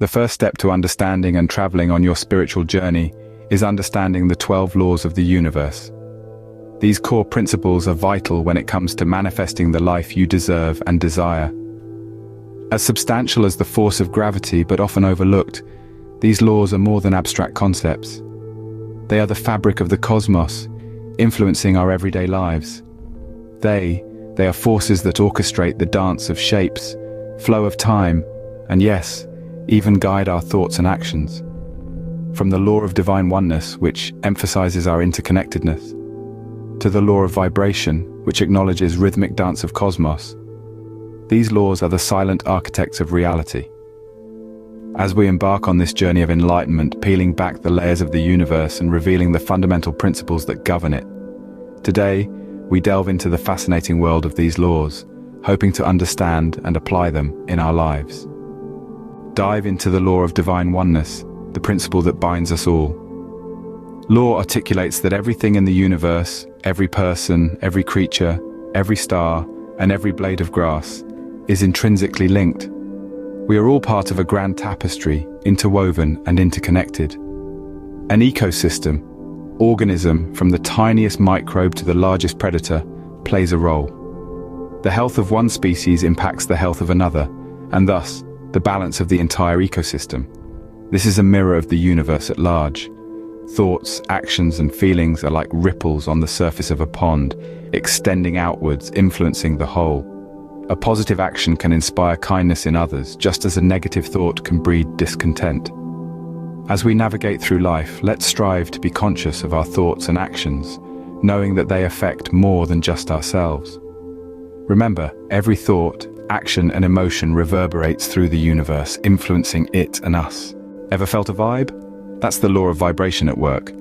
The first step to understanding and traveling on your spiritual journey is understanding the 12 laws of the universe. These core principles are vital when it comes to manifesting the life you deserve and desire. As substantial as the force of gravity but often overlooked, these laws are more than abstract concepts. They are the fabric of the cosmos, influencing our everyday lives. They are forces that orchestrate the dance of shapes, flow of time, and yes, even guide our thoughts and actions. From the law of divine oneness, which emphasizes our interconnectedness, to the law of vibration, which acknowledges rhythmic dance of cosmos, these laws are the silent architects of reality. As we embark on this journey of enlightenment, peeling back the layers of the universe and revealing the fundamental principles that govern it, today, we delve into the fascinating world of these laws, hoping to understand and apply them in our lives. Dive into the law of divine oneness, the principle that binds us all. Law articulates that everything in the universe, every person, every creature, every star, and every blade of grass is intrinsically linked. We are all part of a grand tapestry, interwoven and interconnected. An ecosystem, organism from the tiniest microbe to the largest predator, plays a role. The health of one species impacts the health of another, and thus, the balance of the entire ecosystem. This is a mirror of the universe at large. Thoughts, actions, and feelings are like ripples on the surface of a pond, extending outwards, influencing the whole. A positive action can inspire kindness in others, just as a negative thought can breed discontent. As we navigate through life, let's strive to be conscious of our thoughts and actions, knowing that they affect more than just ourselves. Remember, every thought, action, and emotion reverberates through the universe, influencing it and us. Ever felt a vibe? That's the law of vibration at work.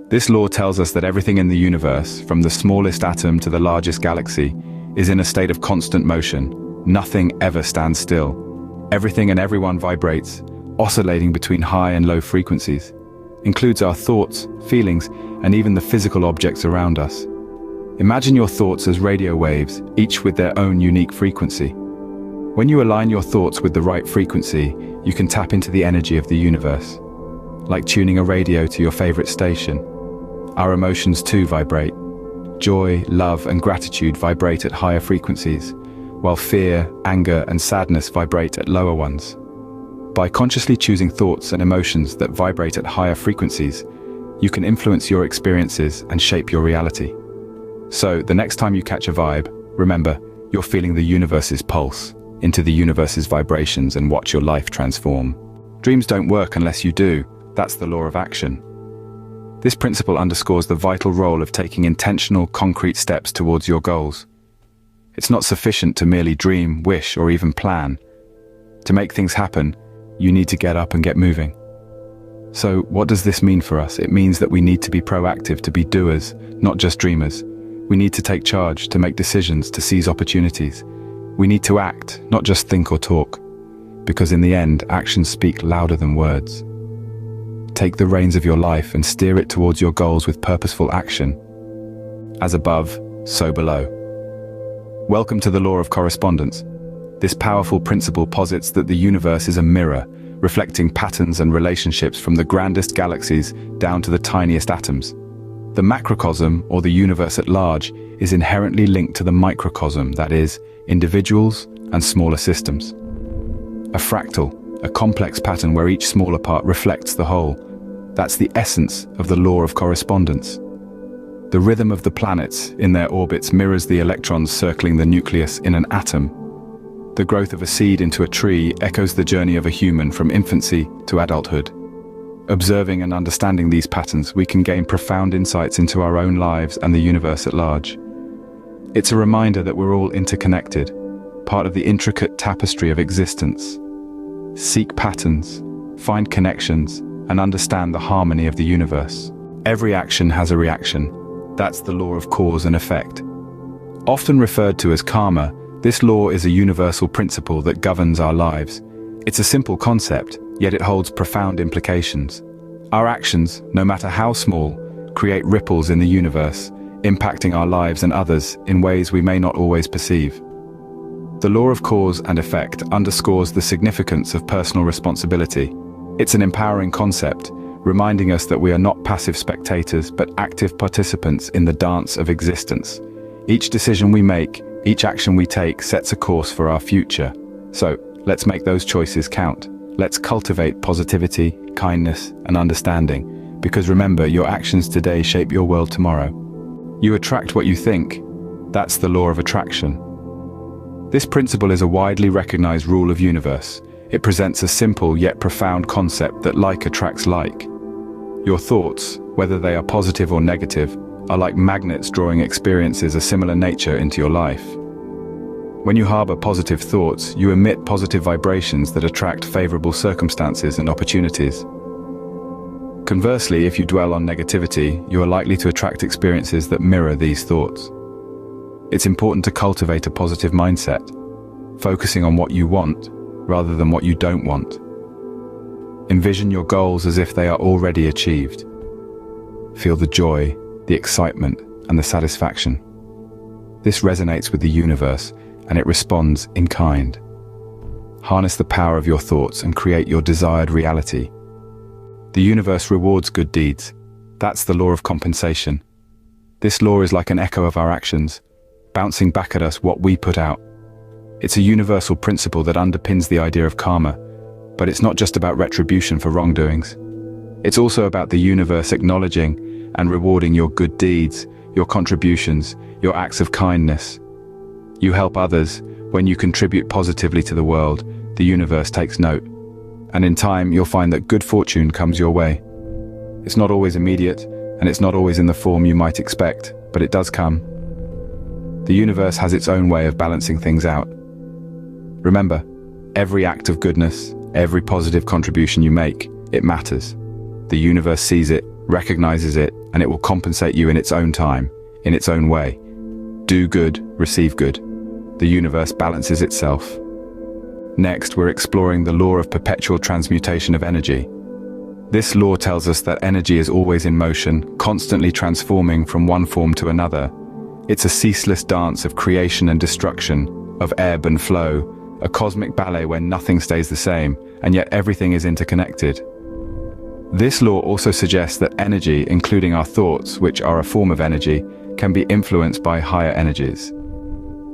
This law tells us that everything in the universe, from the smallest atom to the largest galaxy, is in a state of constant motion. Nothing ever stands still. Everything and everyone vibrates, oscillating between high and low frequencies. Includes our thoughts, feelings, and even the physical objects around us. Imagine your thoughts as radio waves, each with their own unique frequency. When you align your thoughts with the right frequency, you can tap into the energy of the universe. Like tuning a radio to your favorite station. Our emotions too vibrate. Joy, love, and gratitude vibrate at higher frequencies, while fear, anger, and sadness vibrate at lower ones. By consciously choosing thoughts and emotions that vibrate at higher frequencies, you can influence your experiences and shape your reality. So, the next time you catch a vibe, remember, you're feeling the universe's pulse, into the universe's vibrations, and watch your life transform. Dreams don't work unless you do. That's the law of action. This principle underscores the vital role of taking intentional, concrete steps towards your goals. It's not sufficient to merely dream, wish, or even plan. To make things happen, you need to get up and get moving. So, what does this mean for us? It means that we need to be proactive, to be doers, not just dreamers. We need to take charge, to make decisions, to seize opportunities. We need to act, not just think or talk. Because in the end, actions speak louder than words. Take the reins of your life and steer it towards your goals with purposeful action. As above, so below. Welcome to the law of correspondence. This powerful principle posits that the universe is a mirror, reflecting patterns and relationships from the grandest galaxies down to the tiniest atoms. The macrocosm, or the universe at large, is inherently linked to the microcosm, that is, individuals and smaller systems. A fractal, a complex pattern where each smaller part reflects the whole. That's the essence of the law of correspondence. The rhythm of the planets in their orbits mirrors the electrons circling the nucleus in an atom. The growth of a seed into a tree echoes the journey of a human from infancy to adulthood. Observing and understanding these patterns, we can gain profound insights into our own lives and the universe at large. It's a reminder that we're all interconnected, part of the intricate tapestry of existence. Seek patterns, find connections, and understand the harmony of the universe. Every action has a reaction. That's the law of cause and effect. Often referred to as karma, this law is a universal principle that governs our lives. It's a simple concept, yet it holds profound implications. Our actions, no matter how small, create ripples in the universe, impacting our lives and others in ways we may not always perceive. The law of cause and effect underscores the significance of personal responsibility. It's an empowering concept, reminding us that we are not passive spectators but active participants in the dance of existence. Each decision we make, each action we take sets a course for our future. So, let's make those choices count. Let's cultivate positivity, kindness, and understanding. Because remember, your actions today shape your world tomorrow. You attract what you think. That's the law of attraction. This principle is a widely recognized rule of universe. It presents a simple yet profound concept that like attracts like. Your thoughts, whether they are positive or negative, are like magnets drawing experiences of similar nature into your life. When you harbor positive thoughts, you emit positive vibrations that attract favorable circumstances and opportunities. Conversely, if you dwell on negativity, you are likely to attract experiences that mirror these thoughts. It's important to cultivate a positive mindset, focusing on what you want rather than what you don't want. Envision your goals as if they are already achieved. Feel the joy, the excitement, and the satisfaction. This resonates with the universe, and it responds in kind. Harness the power of your thoughts and create your desired reality. The universe rewards good deeds. That's the law of compensation. This law is like an echo of our actions, bouncing back at us what we put out. It's a universal principle that underpins the idea of karma, but it's not just about retribution for wrongdoings. It's also about the universe acknowledging and rewarding your good deeds, your contributions, your acts of kindness. You help others. When you contribute positively to the world, the universe takes note. And in time, you'll find that good fortune comes your way. It's not always immediate, and it's not always in the form you might expect, but it does come. The universe has its own way of balancing things out. Remember, every act of goodness, every positive contribution you make, it matters. The universe sees it, recognizes it, and it will compensate you in its own time, in its own way. Do good, receive good. The universe balances itself. Next, we're exploring the law of perpetual transmutation of energy. This law tells us that energy is always in motion, constantly transforming from one form to another. It's a ceaseless dance of creation and destruction, of ebb and flow, a cosmic ballet where nothing stays the same, and yet everything is interconnected. This law also suggests that energy, including our thoughts, which are a form of energy, can be influenced by higher energies.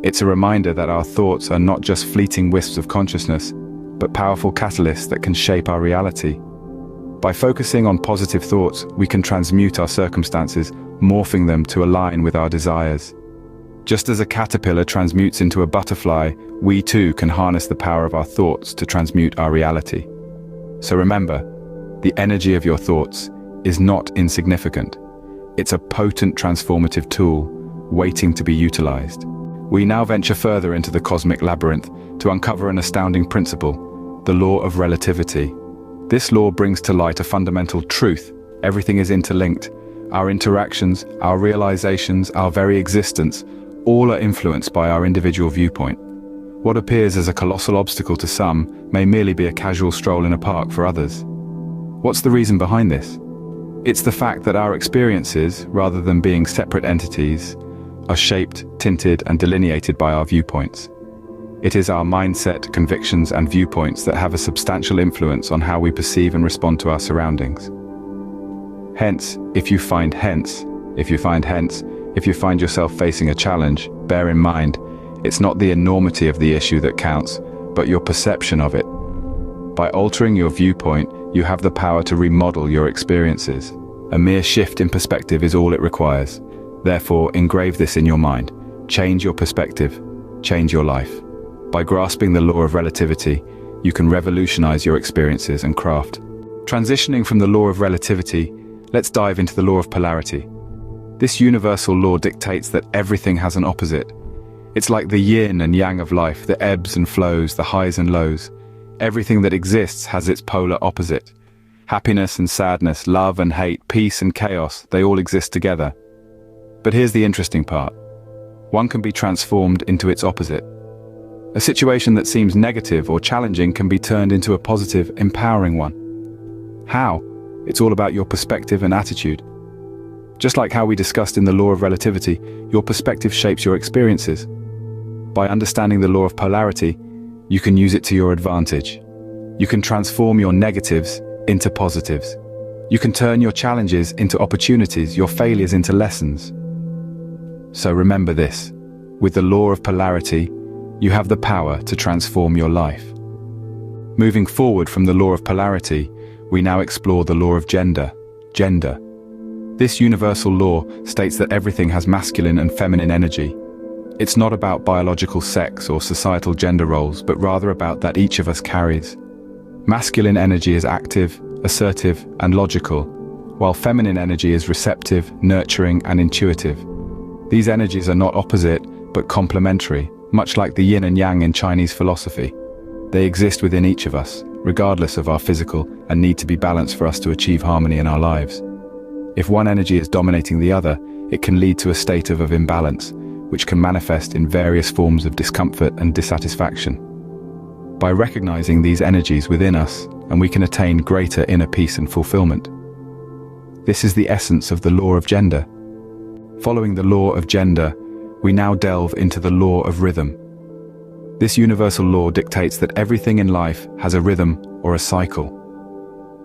It's a reminder that our thoughts are not just fleeting wisps of consciousness, but powerful catalysts that can shape our reality. By focusing on positive thoughts, we can transmute our circumstances, morphing them to align with our desires. Just as a caterpillar transmutes into a butterfly, we too can harness the power of our thoughts to transmute our reality. So remember, the energy of your thoughts is not insignificant. It's a potent transformative tool, waiting to be utilized. We now venture further into the cosmic labyrinth to uncover an astounding principle, the law of relativity. This law brings to light a fundamental truth. Everything is interlinked. Our interactions, our realizations, our very existence, all are influenced by our individual viewpoint. What appears as a colossal obstacle to some may merely be a casual stroll in a park for others. What's the reason behind this? It's the fact that our experiences, rather than being separate entities, are shaped, tinted, and delineated by our viewpoints. It is our mindset, convictions, and viewpoints that have a substantial influence on how we perceive and respond to our surroundings. Hence, if you find yourself facing a challenge, bear in mind, it's not the enormity of the issue that counts, but your perception of it. By altering your viewpoint, you have the power to remodel your experiences. A mere shift in perspective is all it requires. Therefore, engrave this in your mind. Change your perspective, change your life. By grasping the law of relativity, you can revolutionize your experiences and craft. Transitioning from the law of relativity, let's dive into the law of polarity. This universal law dictates that everything has an opposite. It's like the yin and yang of life, the ebbs and flows, the highs and lows. Everything that exists has its polar opposite. Happiness and sadness, love and hate, peace and chaos, they all exist together. But here's the interesting part. One can be transformed into its opposite. A situation that seems negative or challenging can be turned into a positive, empowering one. How? It's all about your perspective and attitude. Just like how we discussed in the law of relativity, your perspective shapes your experiences. By understanding the law of polarity, you can use it to your advantage. You can transform your negatives into positives. You can turn your challenges into opportunities, your failures into lessons. So remember this: with the law of polarity, you have the power to transform your life. Moving forward from the law of polarity, we now explore the law of gender. This universal law states that everything has masculine and feminine energy. It's not about biological sex or societal gender roles, but rather about that each of us carries. Masculine energy is active, assertive, and logical, while feminine energy is receptive, nurturing, and intuitive. These energies are not opposite, but complementary, much like the yin and yang in Chinese philosophy. They exist within each of us, regardless of our physical, and need to be balanced for us to achieve harmony in our lives. If one energy is dominating the other, it can lead to a state of imbalance, which can manifest in various forms of discomfort and dissatisfaction. By recognizing these energies within us, and we can attain greater inner peace and fulfillment. This is the essence of the law of gender. Following the law of gender, we now delve into the law of rhythm. This universal law dictates that everything in life has a rhythm or a cycle.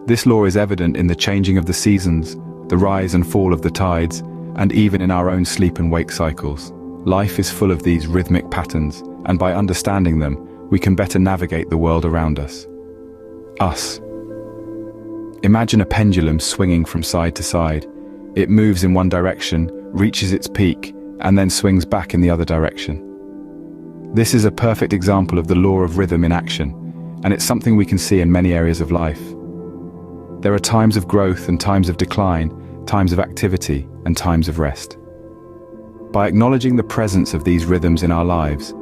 This law is evident in the changing of the seasons, the rise and fall of the tides, and even in our own sleep and wake cycles. Life is full of these rhythmic patterns, and by understanding them, we can better navigate the world around us. Imagine a pendulum swinging from side to side. It moves in one direction, reaches its peak, and then swings back in the other direction. This is a perfect example of the law of rhythm in action, and it's something we can see in many areas of life. There are times of growth and times of decline, times of activity and times of rest. By acknowledging the presence of these rhythms in our lives,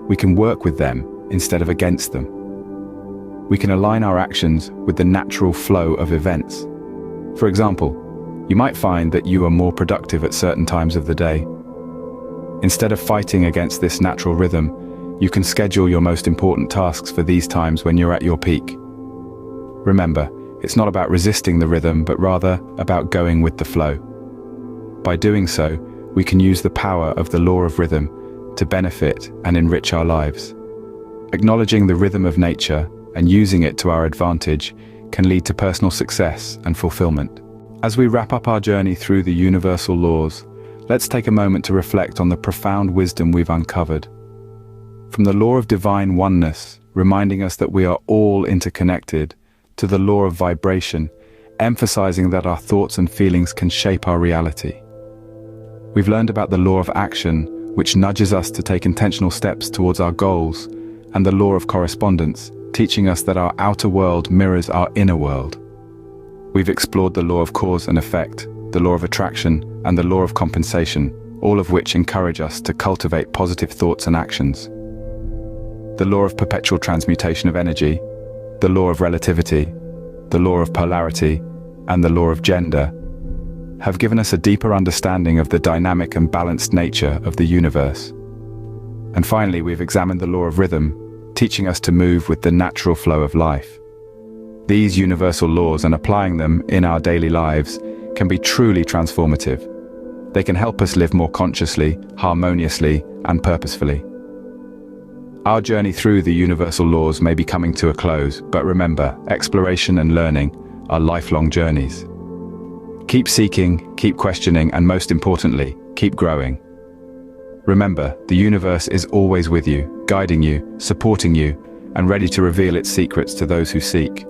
we can work with them instead of against them. We can align our actions with the natural flow of events. For example, you might find that you are more productive at certain times of the day. Instead of fighting against this natural rhythm, you can schedule your most important tasks for these times when you're at your peak. Remember, it's not about resisting the rhythm, but rather about going with the flow. By doing so, we can use the power of the law of rhythm to benefit and enrich our lives. Acknowledging the rhythm of nature and using it to our advantage can lead to personal success and fulfillment. As we wrap up our journey through the universal laws, let's take a moment to reflect on the profound wisdom we've uncovered. From the law of divine oneness, reminding us that we are all interconnected, to the law of vibration, emphasizing that our thoughts and feelings can shape our reality. We've learned about the law of action, which nudges us to take intentional steps towards our goals, and the law of correspondence, teaching us that our outer world mirrors our inner world. We've explored the law of cause and effect, the law of attraction, and the law of compensation, all of which encourage us to cultivate positive thoughts and actions. The law of perpetual transmutation of energy, the law of relativity, the law of polarity, and the law of gender have given us a deeper understanding of the dynamic and balanced nature of the universe. And finally, we've examined the law of rhythm, teaching us to move with the natural flow of life. These universal laws, and applying them in our daily lives, can be truly transformative. They can help us live more consciously, harmoniously, and purposefully. Our journey through the universal laws may be coming to a close, but remember, exploration and learning are lifelong journeys. Keep seeking, keep questioning, and most importantly, keep growing. Remember, the universe is always with you, guiding you, supporting you, and ready to reveal its secrets to those who seek.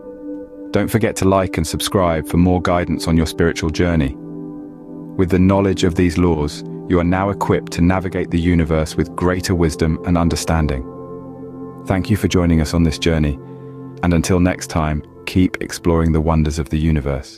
Don't forget to like and subscribe for more guidance on your spiritual journey. With the knowledge of these laws, you are now equipped to navigate the universe with greater wisdom and understanding. Thank you for joining us on this journey, and until next time, keep exploring the wonders of the universe.